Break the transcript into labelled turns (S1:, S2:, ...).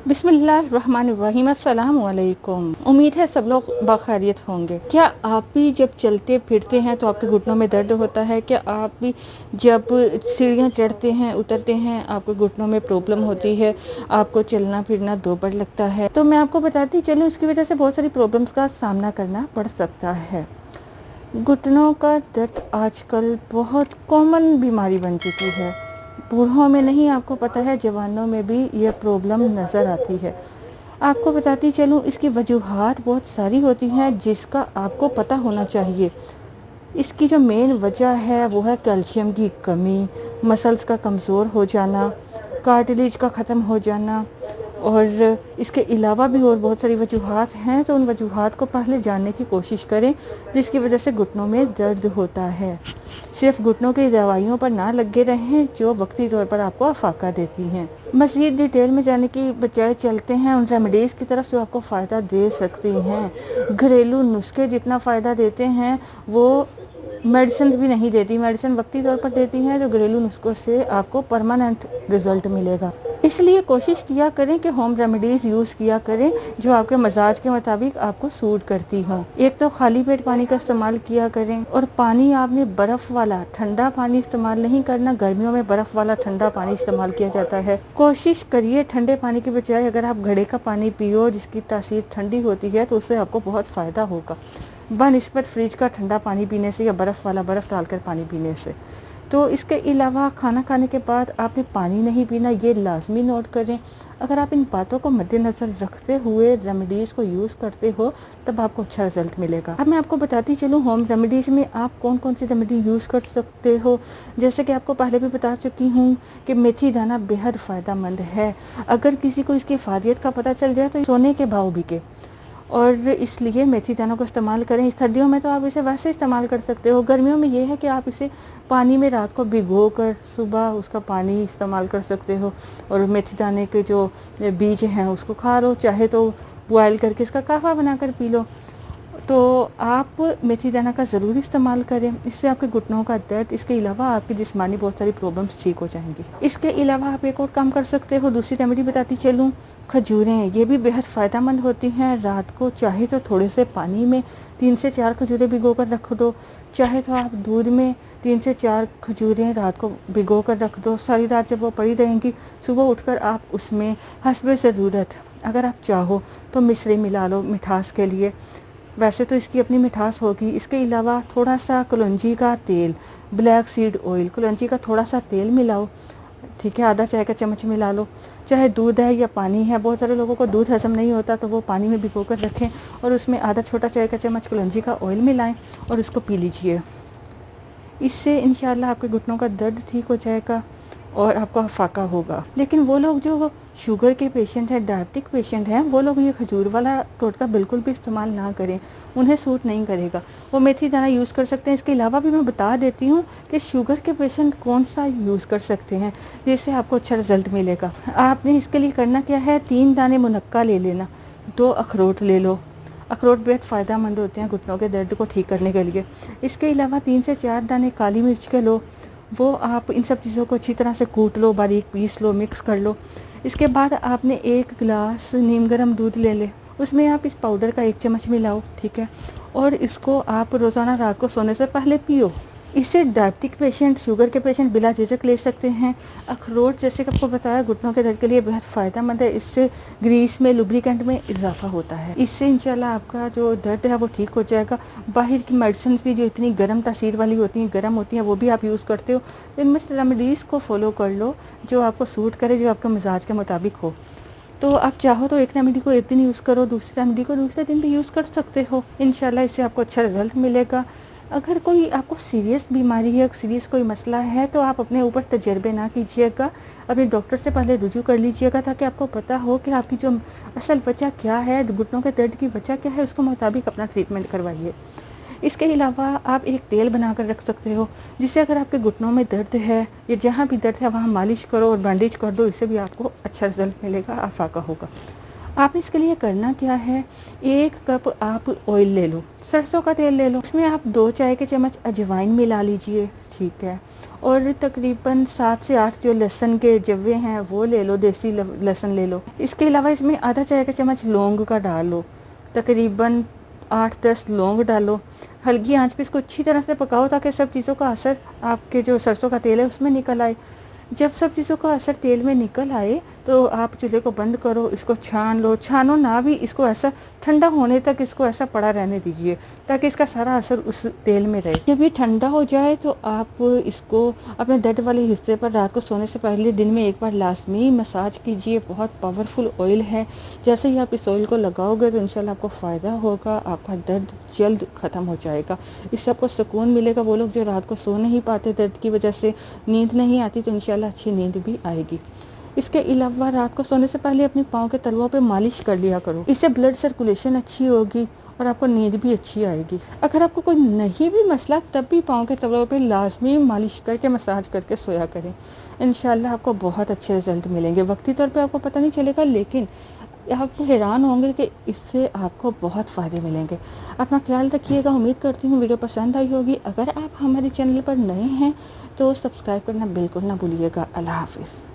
S1: बिस्मिल्लाहिर्रहमानिर्रहीम। अस्सलाम वालेकुम। उम्मीद है सब लोग बाखैरियत होंगे। क्या आप भी जब चलते फिरते हैं तो आपके घुटनों में दर्द होता है? क्या आप भी जब सीढ़ियाँ चढ़ते हैं उतरते हैं आपके घुटनों में प्रॉब्लम होती है, आपको चलना फिरना दोपहर लगता है? तो मैं आपको बताती चलूँ, इसकी वजह से बहुत सारी प्रॉब्लम्स का सामना करना पड़ सकता है। घुटनों का दर्द आजकल बहुत कॉमन बीमारी बन चुकी है। बूढ़ों में नहीं, आपको पता है जवानों में भी ये प्रॉब्लम नज़र आती है। आपको बताती चलूँ, इसकी वजूहात बहुत सारी होती हैं जिसका आपको पता होना चाहिए। इसकी जो मेन वजह है वो है कैल्शियम की कमी, मसल्स का कमज़ोर हो जाना, कार्टिलेज का ख़त्म हो जाना, और इसके अलावा भी और बहुत सारी वजूहात हैं। तो उन वजूहात को पहले जानने की कोशिश करें जिसकी वजह से घुटनों में दर्द होता है। सिर्फ घुटनों की दवाइयों पर ना लगे रहें जो वक्ती तौर पर आपको अफाका देती हैं। मज़ीद डिटेल में जाने की बजाय चलते हैं उन रेमेडीज़ की तरफ जो आपको फ़ायदा दे सकती हैं। घरेलू नुस्खे जितना फ़ायदा देते हैं वो मेडिसिन भी नहीं देती। मेडिसिन वक्ती तौर पर देती हैं, जो घरेलू नुस्खों से आपको परमानेंट रिज़ल्ट मिलेगा। इसलिए कोशिश किया करें कि होम रेमेडीज़ यूज़ किया करें जो आपके मजाज के मुताबिक आपको सूट करती हों। एक तो खाली पेट पानी का इस्तेमाल किया करें, और पानी आपने बर्फ़ वाला ठंडा पानी इस्तेमाल नहीं करना। गर्मियों में बर्फ़ वाला ठंडा पानी इस्तेमाल किया जाता है। कोशिश करिए ठंडे पानी के बजाय अगर आप घड़े का पानी पियो जिसकी तासीर ठंडी होती है तो उससे आपको बहुत फ़ायदा होगा बनिस्बत फ्रिज का ठंडा पानी पीने से या बर्फ़ वाला बर्फ़ डालकर पानी पीने से। तो इसके अलावा खाना खाने के बाद आपने पानी नहीं पीना, ये लाजमी नोट करें। अगर आप इन बातों को मद्देनज़र रखते हुए रेमेडीज़ को यूज़ करते हो तब आपको अच्छा रिजल्ट मिलेगा। अब मैं आपको बताती चलूँ होम रेमेडीज़ में आप कौन कौन सी रेमेडी यूज़ कर सकते हो। जैसे कि आपको पहले भी बता चुकी हूँ कि मेथी दाना बेहद फ़ायदा मंद है। अगर किसी को इसकी फ़ायदियत का पता चल जाए तो सोने के भाव बिके, और इसलिए मेथी दानों का इस्तेमाल करें। सर्दियों में तो आप इसे वैसे इस्तेमाल कर सकते हो। गर्मियों में ये है कि आप इसे पानी में रात को भिगो कर सुबह उसका पानी इस्तेमाल कर सकते हो, और मेथी दाने के जो बीज हैं उसको खा लो, चाहे तो बॉयल करके इसका काहवा बनाकर पी लो। तो आप मेथी दाना का ज़रूर इस्तेमाल करें, इससे आपके घुटनों का दर्द, इसके अलावा आपकी जिस्मानी बहुत सारी प्रॉब्लम्स ठीक हो जाएंगी। इसके अलावा आप एक और काम कर सकते हो, दूसरी रेमेडी बताती चलूँ। खजूरें ये भी बेहद फ़ायदेमंद होती हैं। रात को चाहे तो थोड़े से पानी में 3 से 4 खजूरें भिगो कर रख दो, चाहे तो आप दूध में 3 से 4 खजूरें रात को भिगो कर रख दो। सारी रात जब वो पड़ी रहेंगी सुबह उठकर आप उसमें हस्बे ज़रूरत अगर आप चाहो तो मिश्री मिला लो मिठास के लिए, वैसे तो इसकी अपनी मिठास होगी। इसके अलावा थोड़ा सा कलौंजी का तेल, ब्लैक सीड ऑयल, कलौंजी का थोड़ा सा तेल मिलाओ, ठीक है, आधा चाय का चम्मच मिला लो। चाहे दूध है या पानी है, बहुत सारे लोगों को दूध हजम नहीं होता तो वो पानी में भिगो कर रखें और उसमें आधा छोटा चाय का चम्मच कलौंजी का ऑयल मिलाएं और उसको पी लीजिए। इससे इंशाल्लाह आपके घुटनों का दर्द ठीक हो जाएगा और आपको अफाका होगा। लेकिन वो लोग जो शुगर के पेशेंट हैं, डायबिटिक पेशेंट हैं, वो लोग ये खजूर वाला टोटका बिल्कुल भी इस्तेमाल ना करें, उन्हें सूट नहीं करेगा। वो मेथी दाना यूज़ कर सकते हैं। इसके अलावा भी मैं बता देती हूँ कि शुगर के पेशेंट कौन सा यूज़ कर सकते हैं जिससे आपको अच्छा रिजल्ट मिलेगा। आपने इसके लिए करना क्या है, 3 दाने मुनक्का ले लेना, 2 अखरोट ले लो। अखरोट बेहद फ़ायदा मंद होते हैं घुटनों के दर्द को ठीक करने के लिए। इसके अलावा 3 से 4 दाने काली मिर्च के लो, वो आप इन सब चीज़ों को अच्छी तरह से कूट लो, बारीक पीस लो, मिक्स कर लो। इसके बाद आपने 1 गिलास नीम गर्म दूध ले ले, उसमें आप इस पाउडर का 1 चम्मच मिलाओ, ठीक है, और इसको आप रोज़ाना रात को सोने से पहले पियो। इससे डायबिटिक पेशेंट, शुगर के पेशेंट बिला झिझक ले सकते हैं। अखरोट जैसे कि आपको बताया घुटनों के दर्द के लिए बेहद फ़ायदेमंद है। इससे ग्रीस में, लुब्रिकेंट में इजाफा होता है। इससे इंशाल्लाह आपका जो दर्द है वो ठीक हो जाएगा। बाहर की मेडिसिन भी जो इतनी गर्म तासीर वाली होती हैं, गर्म होती हैं, वो भी आप यूज़ करते हो, तो इनमें से रेमेडीज़ को फॉलो कर लो जो आपको सूट करे, जो आपके मिजाज के मुताबिक हो। तो आप चाहो तो एक रेमेडी को एक दिन यूज़ करो, दूसरी रेमेडी को दूसरे दिन भी यूज़ कर सकते हो। इंशाल्लाह इससे आपको अच्छा रिजल्ट मिलेगा। अगर कोई आपको सीरियस बीमारी है, सीरियस कोई मसला है, तो आप अपने ऊपर तजर्बे ना कीजिएगा, अपने डॉक्टर से पहले रुजू कर लीजिएगा ताकि आपको पता हो कि आपकी जो असल वजह क्या है, घुटनों के दर्द की वजह क्या है, उसके मुताबिक अपना ट्रीटमेंट करवाइए। इसके अलावा आप एक तेल बनाकर रख सकते हो जिससे अगर आपके घुटनों में दर्द है या जहाँ भी दर्द है वहाँ मालिश करो और बैंडेज कर दो, इससे भी आपको अच्छा रिजल्ट मिलेगा, आफाका होगा। आपने इसके लिए करना क्या है, 1 कप आप ऑयल ले लो, सरसों का तेल ले लो, उसमें आप 2 चाय के चम्मच अजवाइन मिला लीजिए, ठीक है। और तकरीबन 7 से 8 जो लहसुन के जव्वे हैं वो ले लो, देसी लहसुन ले लो। इसके अलावा इसमें आधा चाय का चम्मच लौंग का डाल लो, तकरीबन 8-10 लौंग डालो। हल्की आंच पे इसको अच्छी तरह से पकाओ ताकि सब चीज़ों का असर आपके जो सरसों का तेल है उसमें निकल आए। जब सब चीज़ों का असर तेल में निकल आए तो आप चूल्हे को बंद करो, इसको छान लो, छानो ना भी, इसको ऐसा ठंडा होने तक इसको ऐसा पड़ा रहने दीजिए ताकि इसका सारा असर उस तेल में रहे। जब ये ठंडा हो जाए तो आप इसको अपने दर्द वाले हिस्से पर रात को सोने से पहले दिन में एक बार लाजमी मसाज कीजिए। बहुत पावरफुल ऑयल है, जैसे ही आप इस ऑयल को लगाओगे तो इंशाल्लाह आपको फ़ायदा होगा, आपका दर्द जल्द ख़त्म हो जाएगा, इससे आपको सुकून मिलेगा। वो लोग जो रात को सो नहीं पाते दर्द की वजह से, नींद नहीं आती, तो इंशाल्लाह अच्छी नींद भी आएगी। इसके अलावा रात को सोने से पहले अपने पाँव के तलवों पे मालिश कर लिया करो, इससे ब्लड सर्कुलेशन अच्छी होगी और आपको नींद भी अच्छी आएगी। अगर आपको कोई नहीं भी मसला तब भी पाँव के तलवों पे लाजमी मालिश करके मसाज करके सोया करें, इंशाल्लाह आपको बहुत अच्छे रिजल्ट मिलेंगे। वक्ती तौर पे आपको पता नहीं चलेगा, लेकिन आप हैरान होंगे कि इससे आपको बहुत फ़ायदे मिलेंगे। अपना ख्याल रखिएगा। उम्मीद करती हूँ वीडियो पसंद आई होगी। अगर आप हमारे चैनल पर नए हैं तो सब्सक्राइब करना बिल्कुल ना भूलिएगा। अल्लाह हाफिज़।